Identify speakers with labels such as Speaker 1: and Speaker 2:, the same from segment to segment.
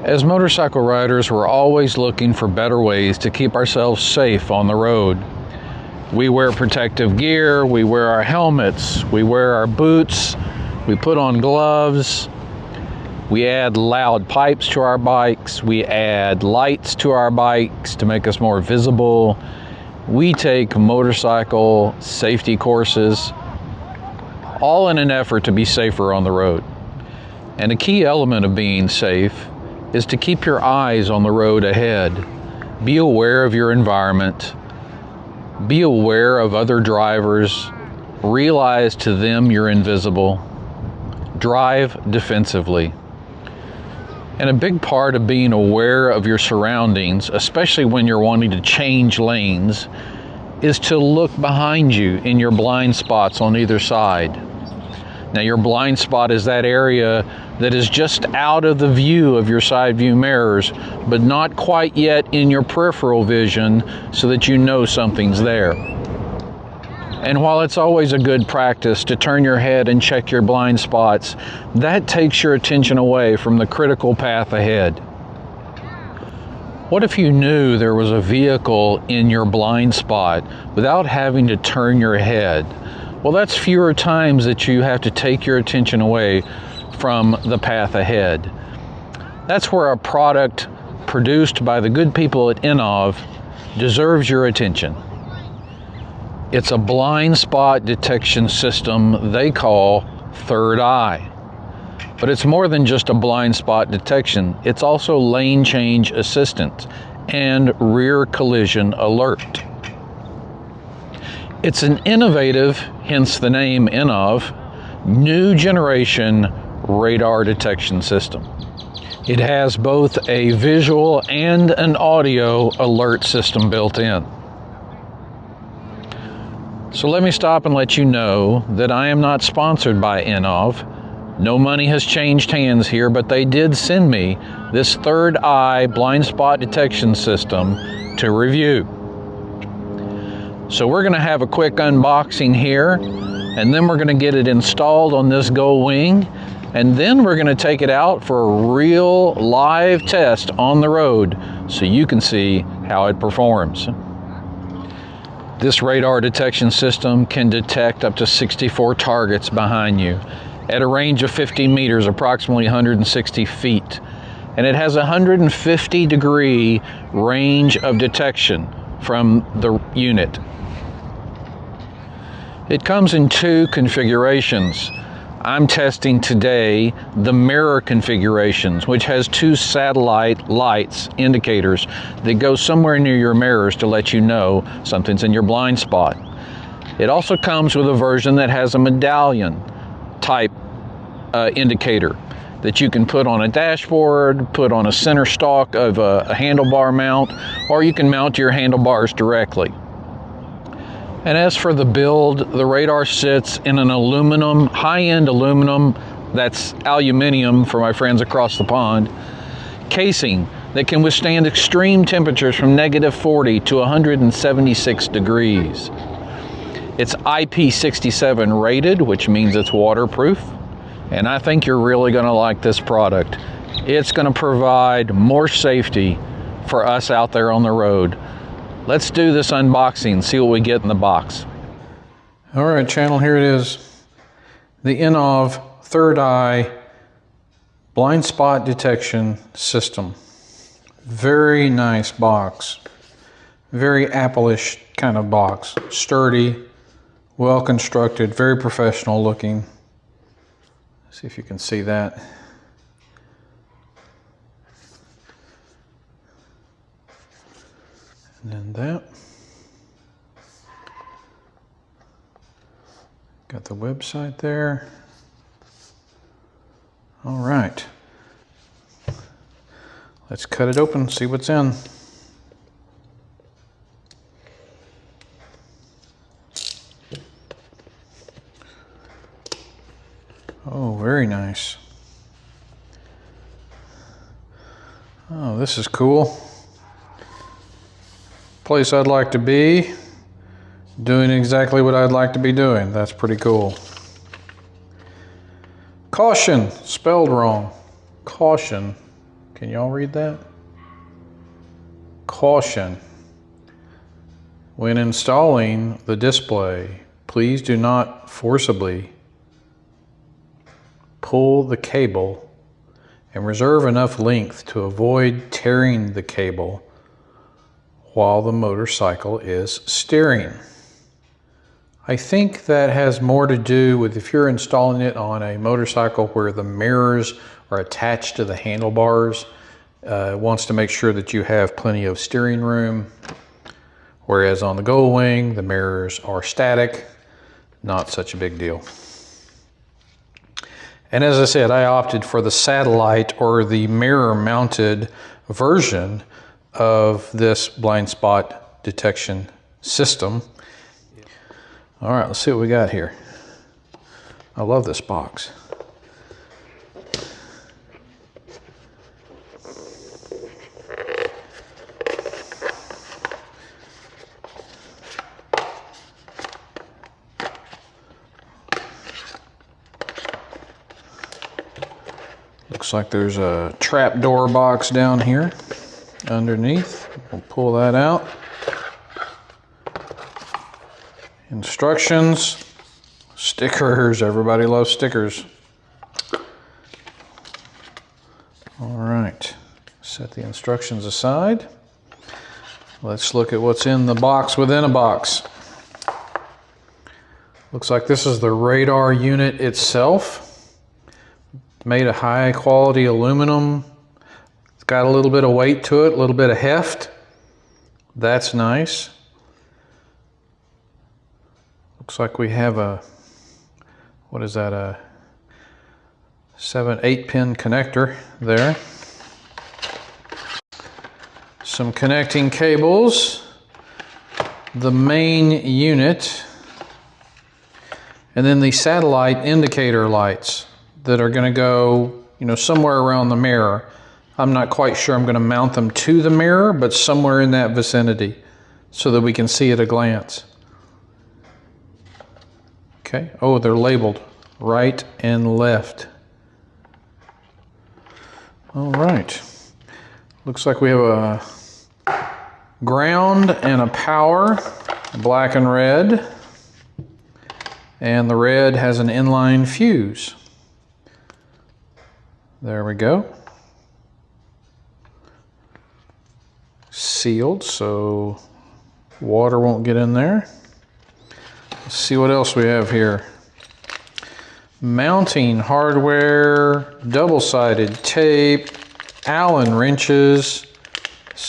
Speaker 1: As motorcycle riders, we're always looking for better ways to keep ourselves safe on the road. We wear protective gear, we wear our helmets, we wear our boots, we put on gloves, we add loud pipes to our bikes, we add lights to our bikes to make us more visible. We take motorcycle safety courses, all in an effort to be safer on the road. And a key element of being safe is to keep your eyes on the road ahead. Be aware of your environment. Be aware of other drivers. Realize to them you're invisible. Drive defensively. And a big part of being aware of your surroundings, especially when you're wanting to change lanes, is to look behind you in your blind spots on either side. Now, your blind spot is that area that is just out of the view of your side view mirrors, but not quite yet in your peripheral vision so that you know something's there. And while it's always a good practice to turn your head and check your blind spots, that takes your attention away from the critical path ahead. What if you knew there was a vehicle in your blind spot without having to turn your head? Well, that's fewer times that you have to take your attention away from the path ahead. That's where a product produced by the good people at Innovv deserves your attention. It's a blind spot detection system they call Third Eye. But it's more than just a blind spot detection. It's also lane change assistance and rear collision alert. It's an innovative, hence the name Innovv, new generation radar detection system. It has both a visual and an audio alert system built in. So let me stop and let you know that I am not sponsored by Innovv. No money has changed hands here, but they did send me this Third Eye blind spot detection system to review. So we're going to have a quick unboxing here, and then we're going to get it installed on this Go Wing, and then we're going to take it out for a real live test on the road so you can see how it performs. This radar detection system can detect up to 64 targets behind you at a range of 50 meters, approximately 160 feet. And it has a 150-degree range of detection from the unit. It comes in two configurations. I'm testing today the mirror configurations, which has two satellite lights, indicators, that go somewhere near your mirrors to let you know something's in your blind spot. It also comes with a version that has a medallion type indicator that you can put on a dashboard, put on a center stalk of a handlebar mount, or you can mount your handlebars directly. And as for the build, the radar sits in an aluminum, high-end aluminum, that's aluminium for my friends across the pond, casing that can withstand extreme temperatures from -40 to 176 degrees. It's IP67 rated, which means it's waterproof, and I think you're really going to like this product. It's going to provide more safety for us out there on the road. Let's do this unboxing, see what we get in the box. All right, channel, here it is. The Innovv Third Eye blind spot detection system. Very nice box. Very Apple-ish kind of box. Sturdy, well constructed, very professional looking. See if you can see that. And then that. Got the website there. All right. Let's cut it open, see what's in. Oh, very nice. Oh, this is cool. Place I'd like to be, doing exactly what I'd like to be doing. That's pretty cool. Caution, spelled wrong. Caution, Can y'all read that? Caution. When installing the display, please do not forcibly pull the cable and reserve enough length to avoid tearing the cable while the motorcycle is steering. I think that has more to do with if you're installing it on a motorcycle where the mirrors are attached to the handlebars. It wants to make sure that you have plenty of steering room. Whereas on the Gold Wing, the mirrors are static, not such a big deal. And as I said, I opted for the satellite or the mirror mounted version of this blind spot detection system. All right, let's see what we got here. I love this box. Looks like there's a trap door box down here underneath. We'll pull that out. Instructions, stickers. Everybody loves stickers. All right, set the instructions aside. Let's look at what's in the box within a box. Looks like this is the radar unit itself. Made of high quality aluminum. It's got a little bit of weight to it, a little bit of heft. That's nice. Looks like we have a, what is that, a 7-8 pin connector there. Some connecting cables, the main unit, and then the satellite indicator lights that are going to go, somewhere around the mirror. I'm not quite sure I'm going to mount them to the mirror, but somewhere in that vicinity so that we can see at a glance. Okay, oh, they're labeled right and left. All right, looks like we have a ground and a power, black and red, and the red has an inline fuse. There we go. Sealed so water won't get in there. Let's see what else we have here. Mounting hardware, double-sided tape, Allen wrenches,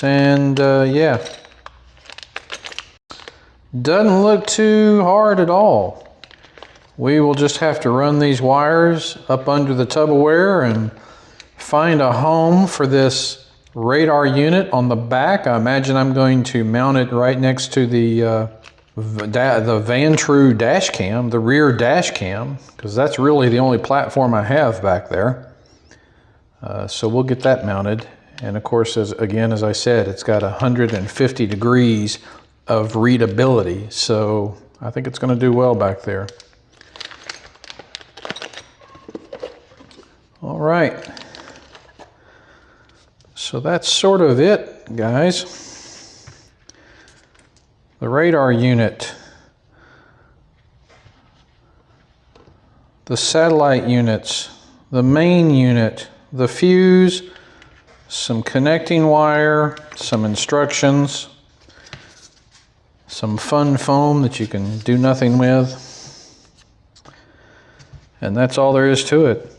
Speaker 1: and yeah. Doesn't look too hard at all. We will just have to run these wires up under the Tupperware and find a home for this radar unit on the back. I imagine I'm going to mount it right next to the Vantrue dash cam, the rear dash cam, because that's really the only platform I have back there. So we'll get that mounted. And of course, as I said, it's got 150 degrees of readability. So I think it's going to do well back there. All right, so that's sort of it, guys. The radar unit, the satellite units, the main unit, the fuse, some connecting wire, some instructions, some fun foam that you can do nothing with, and that's all there is to it.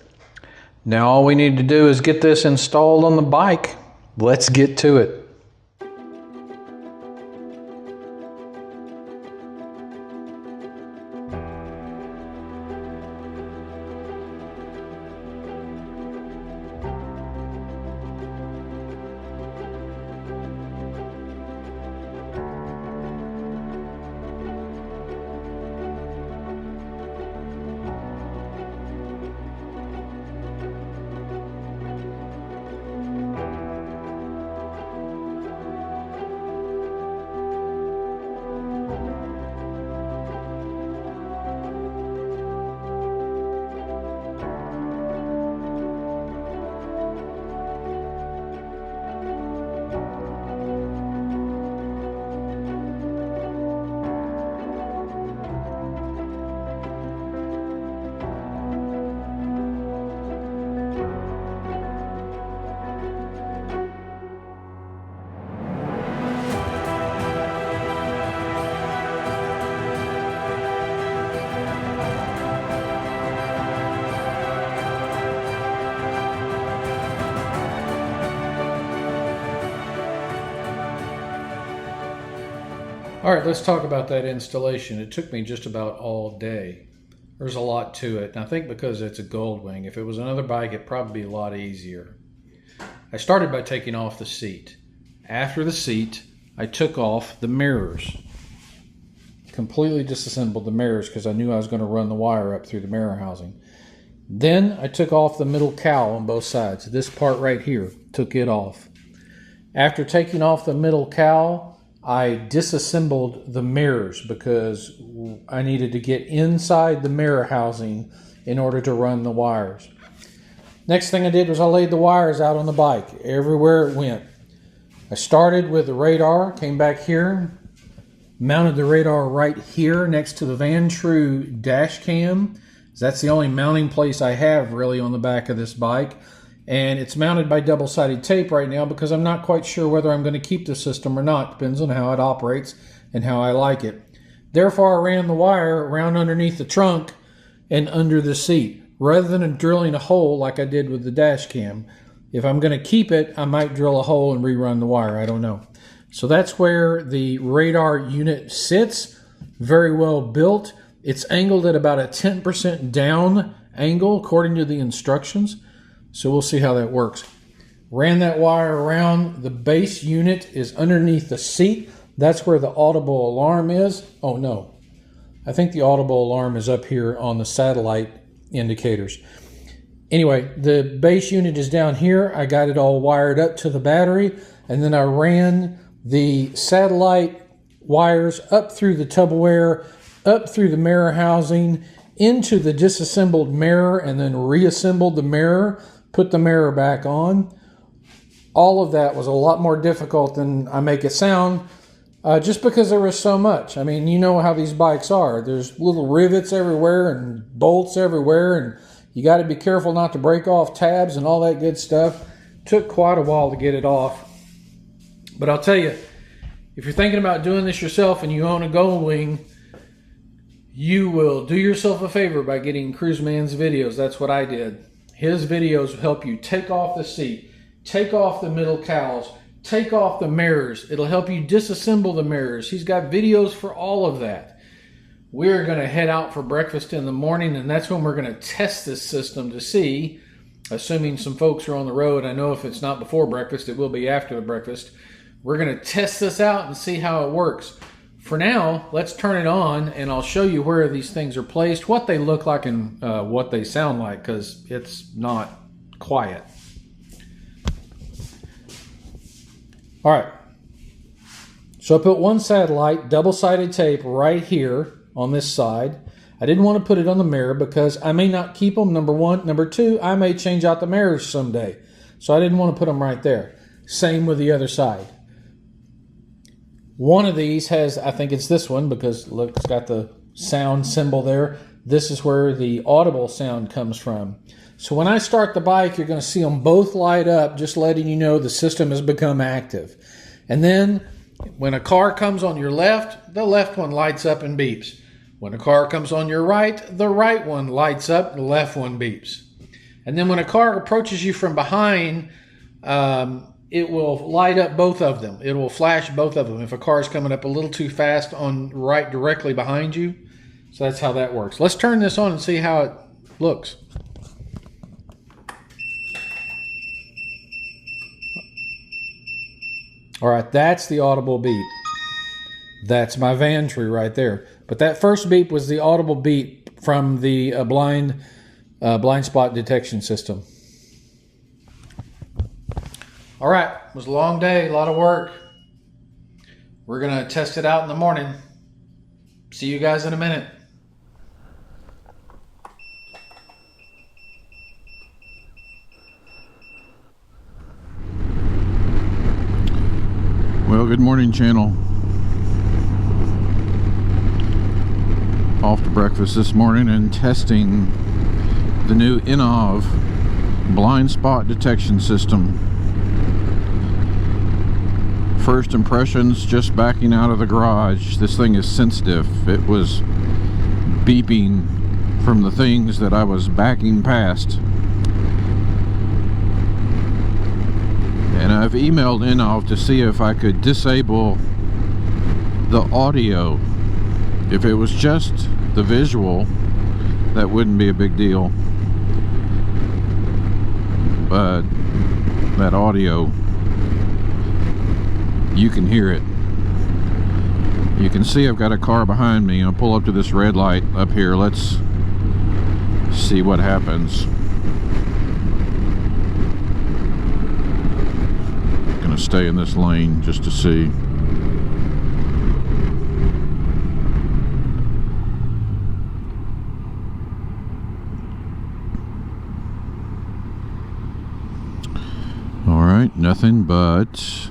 Speaker 1: Now all we need to do is get this installed on the bike. Let's get to it. All right, let's talk about that installation. It took me just about all day. There's a lot to it, and I think because it's a Goldwing, if it was another bike, it'd probably be a lot easier. I started by taking off the seat. After the seat, I took off the mirrors. Completely disassembled the mirrors because I knew I was going to run the wire up through the mirror housing. Then I took off the middle cowl on both sides. This part right here, took it off. After taking off the middle cowl, I disassembled the mirrors because I needed to get inside the mirror housing in order to run the wires. Next thing I did was I laid the wires out on the bike everywhere it went. I started with the radar, came back here, mounted the radar right here next to the Vantrue dash cam. That's the only mounting place I have really on the back of this bike. And it's mounted by double-sided tape right now because I'm not quite sure whether I'm going to keep the system or not. Depends on how it operates and how I like it. Therefore, I ran the wire around underneath the trunk and under the seat, rather than drilling a hole like I did with the dash cam. If I'm going to keep it, I might drill a hole and rerun the wire. I don't know. So that's where the radar unit sits. Very well built. It's angled at about a 10% down angle according to the instructions. So we'll see how that works. Ran that wire around. The base unit is underneath the seat. That's where the audible alarm is. Oh no, I think the audible alarm is up here on the satellite indicators. Anyway, the base unit is down here. I got it all wired up to the battery, and then I ran the satellite wires up through the Tupperware, up through the mirror housing, into the disassembled mirror, and then reassembled the mirror, put the mirror back on. All of that was a lot more difficult than I make it sound, just because there was so much. I mean, you know how these bikes are. There's little rivets everywhere and bolts everywhere, and you got to be careful not to break off tabs and all that good stuff. Took quite a while to get it off. But I'll tell you, if you're thinking about doing this yourself and you own a Goldwing, you will do yourself a favor by getting Cruiseman's videos. That's what I did. His videos will help you take off the seat, take off the middle cowls, take off the mirrors. It'll help you disassemble the mirrors. He's got videos for all of that. We're going to head out for breakfast in the morning, and that's when we're going to test this system to see, assuming some folks are on the road. I know if it's not before breakfast, it will be after the breakfast. We're going to test this out and see how it works. For now, let's turn it on, and I'll show you where these things are placed, what they look like, and what they sound like, because it's not quiet. All right. So I put one satellite, double-sided tape, right here on this side. I didn't want to put it on the mirror because I may not keep them, number one. Number two, I may change out the mirrors someday. So I didn't want to put them right there. Same with the other side. One of these has, I think it's this one because look, it's got the sound symbol there. This is where the audible sound comes from. So when I start the bike, you're going to see them both light up, just letting you know the system has become active. And then when a car comes on your left, the left one lights up and beeps. When a car comes on your right, the right one lights up, the left one beeps. And then when a car approaches you from behind, it will light up both of them. It will flash both of them if a car is coming up a little too fast on right directly behind you. So that's how that works. Let's turn this on and see how it looks. All right, that's the audible beep. That's my Vantrue right there. But that first beep was the audible beep from the blind spot detection system. All right, it was a long day, a lot of work. We're going to test it out in the morning. See you guys in a minute.
Speaker 2: Well, good morning, channel. Off to breakfast this morning and testing the new Innovv blind spot detection system. First impressions, just backing out of the garage. This thing is sensitive. It was beeping from the things that I was backing past. And I've emailed Innovv to see if I could disable the audio. If it was just the visual, that wouldn't be a big deal. But that audio, you can hear it. You can see I've got a car behind me. I'll pull up to this red light up here. Let's see what happens. Gonna stay in this lane just to see. Alright, nothing, but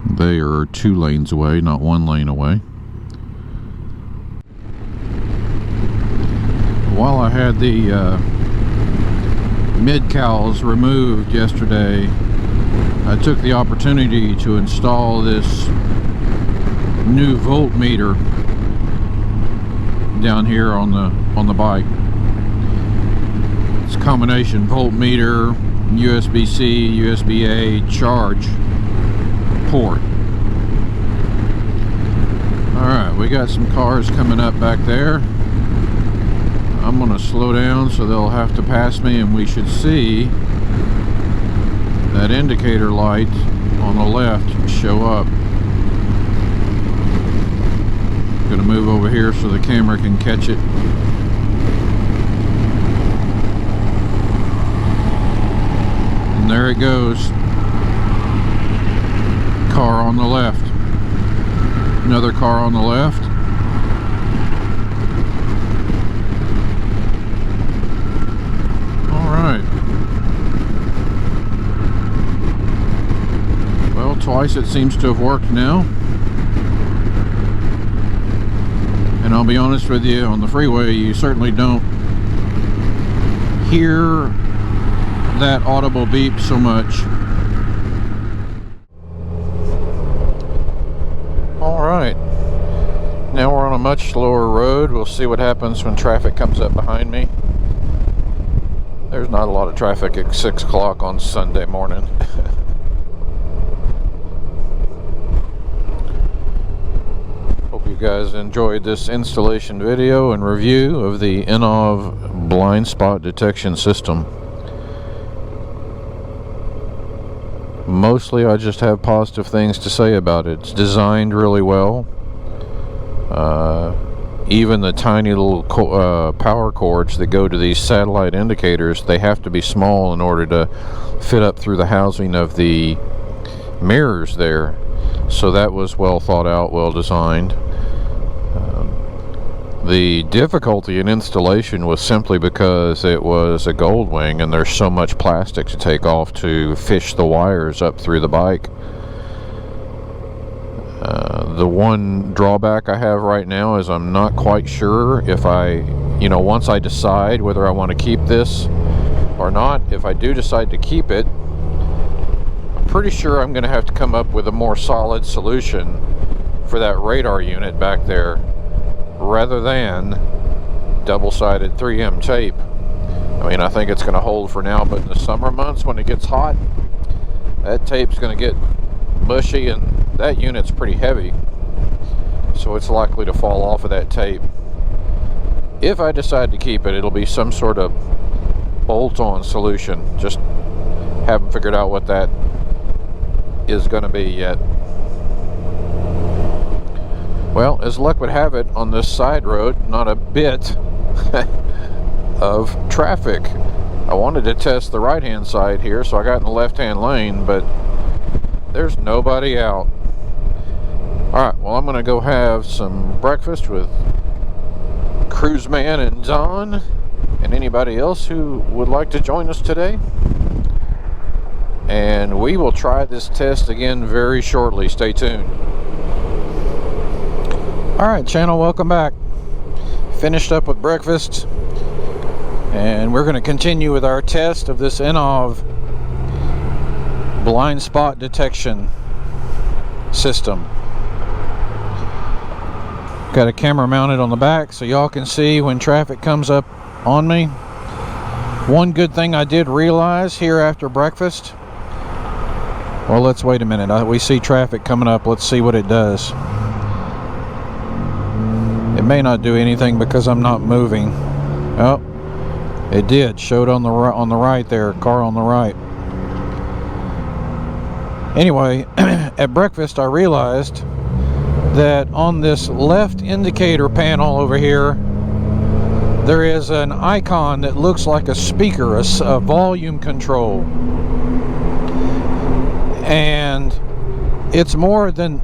Speaker 2: they are 2 lanes away, not 1 lane away. While I had the mid-cowls removed yesterday, I took the opportunity to install this new voltmeter down here on the bike. It's a combination voltmeter, USB-C, USB-A charge port. Alright, we got some cars coming up back there. I'm going to slow down so they'll have to pass me, and we should see that indicator light on the left show up. I'm going to move over here so the camera can catch it. And there it goes. Car on the left. Another car on the left. Alright. Well, twice it seems to have worked now. And I'll be honest with you, on the freeway you certainly don't hear that audible beep so much. Alright, now we're on a much slower road. We'll see what happens when traffic comes up behind me. There's not a lot of traffic at 6 o'clock on Sunday morning. Hope you guys enjoyed this installation video and review of the Innovv blind spot detection system. Mostly I just have positive things to say about it. It's designed really well. Even the tiny little power cords that go to these satellite indicators, they have to be small in order to fit up through the housing of the mirrors there. So that was well thought out, well designed. The difficulty in installation was simply because it was a gold wing and there's so much plastic to take off to fish the wires up through the bike. The one drawback I have right now is I'm not quite sure if once I decide whether I want to keep this or not, if I do decide to keep it, I'm pretty sure I'm going to have to come up with a more solid solution for that radar unit back there, rather than double-sided 3M tape. I mean, I think it's going to hold for now, but in the summer months when it gets hot, that tape's going to get mushy, and that unit's pretty heavy, so it's likely to fall off of that tape. If I decide to keep it, it'll be some sort of bolt-on solution. Just haven't figured out what that is going to be yet. Well, as luck would have it, on this side road, not a bit of traffic. I wanted to test the right-hand side here, so I got in the left-hand lane, but there's nobody out. Alright, well, I'm going to go have some breakfast with Cruise Man and Don and anybody else who would like to join us today. And we will try this test again very shortly. Stay tuned. Alright, channel, welcome back. Finished up with breakfast, and we're going to continue with our test of this Innovv blind spot detection system. Got a camera mounted on the back so y'all can see when traffic comes up on me. One good thing I did realize here after breakfast, well, let's wait a minute. We see traffic coming up. Let's see what it does. may not do anything because I'm not moving. Oh, it did. Showed on the right there. Car on the right. Anyway, at breakfast I realized that on this left indicator panel over here, there is an icon that looks like a speaker, a volume control. And it's more than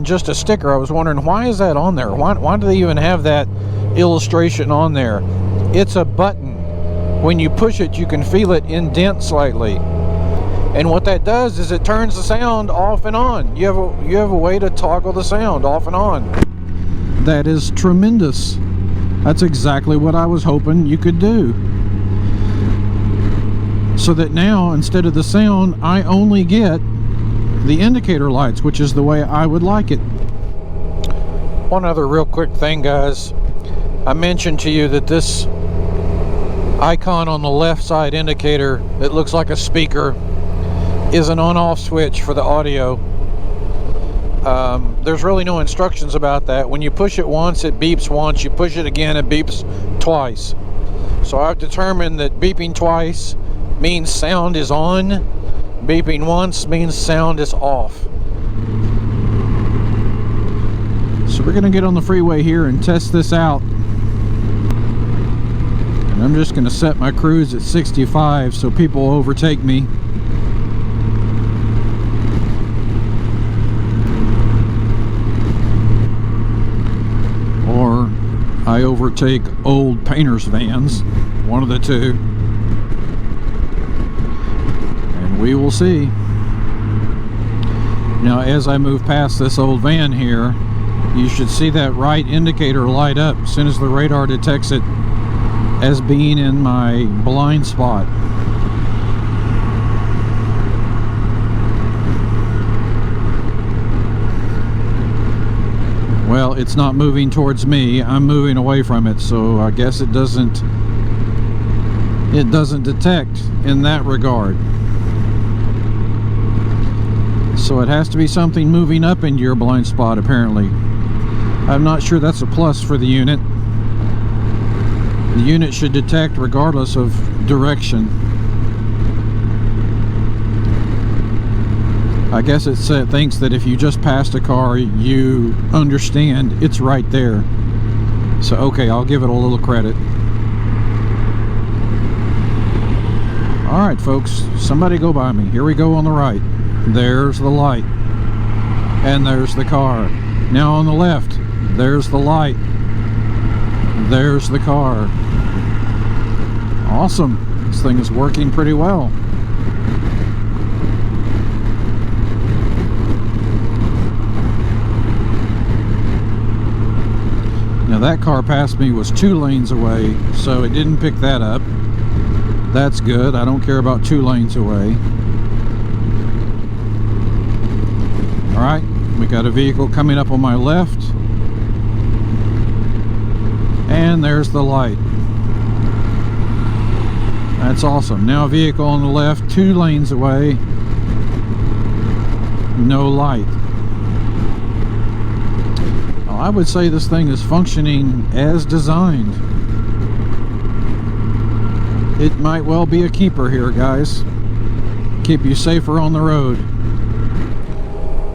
Speaker 2: just a sticker. I was wondering, why is that on there? Why do they even have that illustration on there? It's a button. When you push it, you can feel it indent slightly. And what that does is it turns the sound off and on. You have a way to toggle the sound off and on. That is tremendous. That's exactly what I was hoping you could do. So that now, instead of the sound, I only get the indicator lights, which is the way I would like it. One other real quick thing, guys. I mentioned to you that this icon on the left side indicator that looks like a speaker is an on-off switch for the audio. There's really no instructions about that. When you push it once, it beeps once. You push it again, it beeps twice. So I've determined that beeping twice means sound is on. Beeping once means sound is off. So we're gonna get on the freeway here and test this out. And I'm just gonna set my cruise at 65 so people overtake me. Or I overtake old painters' vans, one of the two. And we will see. Now, as I move past this old van here, you should see that right indicator light up as soon as the radar detects it as being in my blind spot. Well, it's not moving towards me. I'm moving away from it, so I guess it doesn't detect in that regard. So it has to be something moving up into your blind spot, apparently. I'm not sure that's a plus for the unit. The unit should detect regardless of direction. I guess it thinks that if you just passed a car, you understand it's right there. So, okay, I'll give it a little credit. Alright, folks, somebody go by me. Here we go on the right. There's the light. And there's the car. Now on the left, there's the light. There's the car. Awesome. This thing is working pretty well. Now that car past me was 2 lanes away, so it didn't pick that up. That's good. I don't care about 2 lanes away. Alright, we got a vehicle coming up on my left. And there's the light. That's awesome. Now a vehicle on the left, 2 lanes away. No light. Well, I would say this thing is functioning as designed. It might well be a keeper here, guys. Keep you safer on the road.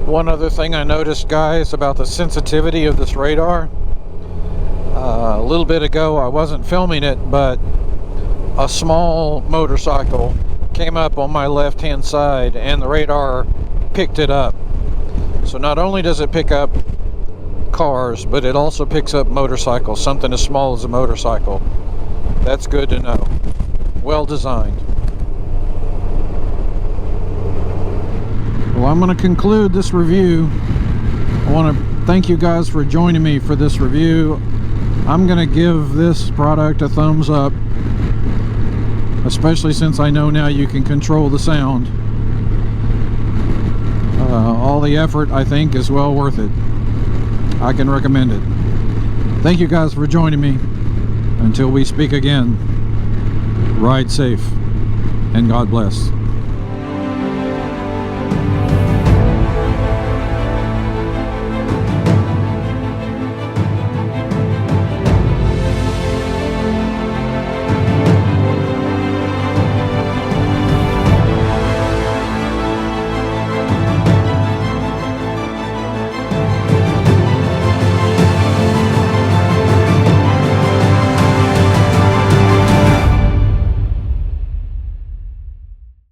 Speaker 2: One other thing I noticed, guys, about the sensitivity of this radar. A little bit ago, I wasn't filming it, but a small motorcycle came up on my left-hand side, and the radar picked it up. So not only does it pick up cars, but it also picks up motorcycles, something as small as a motorcycle. That's good to know. Well designed. Well, I'm going to conclude this review. I want to thank you guys for joining me for this review. I'm going to give this product a thumbs up, especially since I know now you can control the sound. All the effort, I think, is well worth it. I can recommend it. Thank you guys for joining me. Until we speak again, ride safe and God bless.